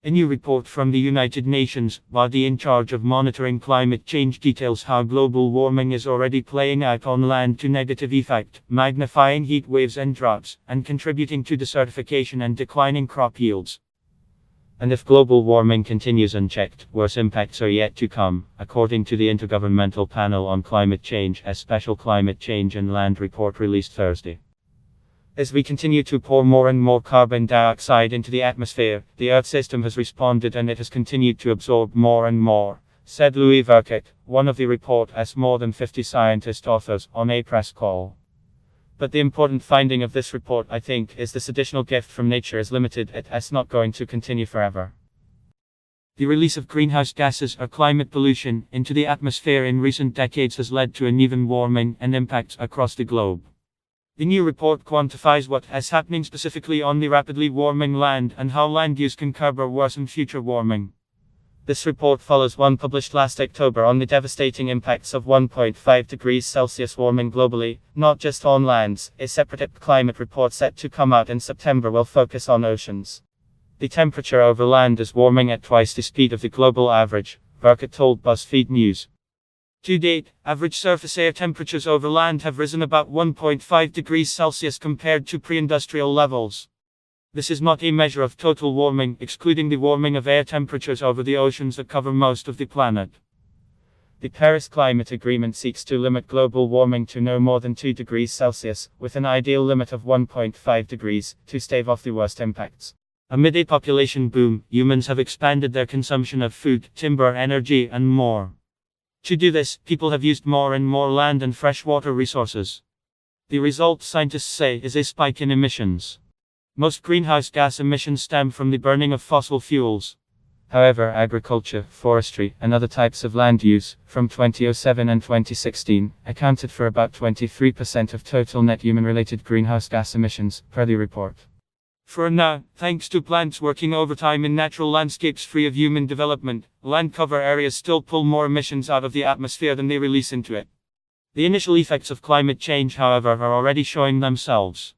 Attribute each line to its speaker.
Speaker 1: A new report from the United Nations body in charge of monitoring climate change details how global warming is already playing out on land to negative effect, magnifying heat waves and droughts, and contributing to desertification and declining crop yields. And if global warming continues unchecked, worse impacts are yet to come, according to the Intergovernmental Panel on Climate Change, a special climate change and land report released Thursday. As we continue to pour more and more carbon dioxide into the atmosphere, the Earth system has responded and it has continued to absorb more and more, said Louis Verket, one of the report's more than 50 scientist authors, on a press call. But the important finding of this report, I think, is this additional gift from nature is limited, it's not going to continue forever. The release of greenhouse gases or climate pollution into the atmosphere in recent decades has led to uneven warming and impacts across the globe. The new report quantifies what is happening specifically on the rapidly warming land and how land use can curb or worsen future warming. This report follows one published last October on the devastating impacts of 1.5 degrees Celsius warming globally, not just on lands. A separate climate report set to come out in September will focus on oceans. The temperature over land is warming at twice the speed of the global average, Verket told BuzzFeed News. To date, average surface air temperatures over land have risen about 1.5 degrees Celsius compared to pre-industrial levels. This is not a measure of total warming, excluding the warming of air temperatures over the oceans that cover most of the planet. The Paris Climate Agreement seeks to limit global warming to no more than 2 degrees Celsius, with an ideal limit of 1.5 degrees, to stave off the worst impacts. Amid a population boom, humans have expanded their consumption of food, timber, energy, and more. To do this, people have used more and more land and freshwater resources. The result, scientists say, is a spike in emissions. Most greenhouse gas emissions stem from the burning of fossil fuels. However, agriculture, forestry, and other types of land use, from 2007 and 2016, accounted for about 23% of total net human-related greenhouse gas emissions, per the report. For now, thanks to plants working overtime in natural landscapes free of human development, land cover areas still pull more emissions out of the atmosphere than they release into it. The initial effects of climate change, however, are already showing themselves.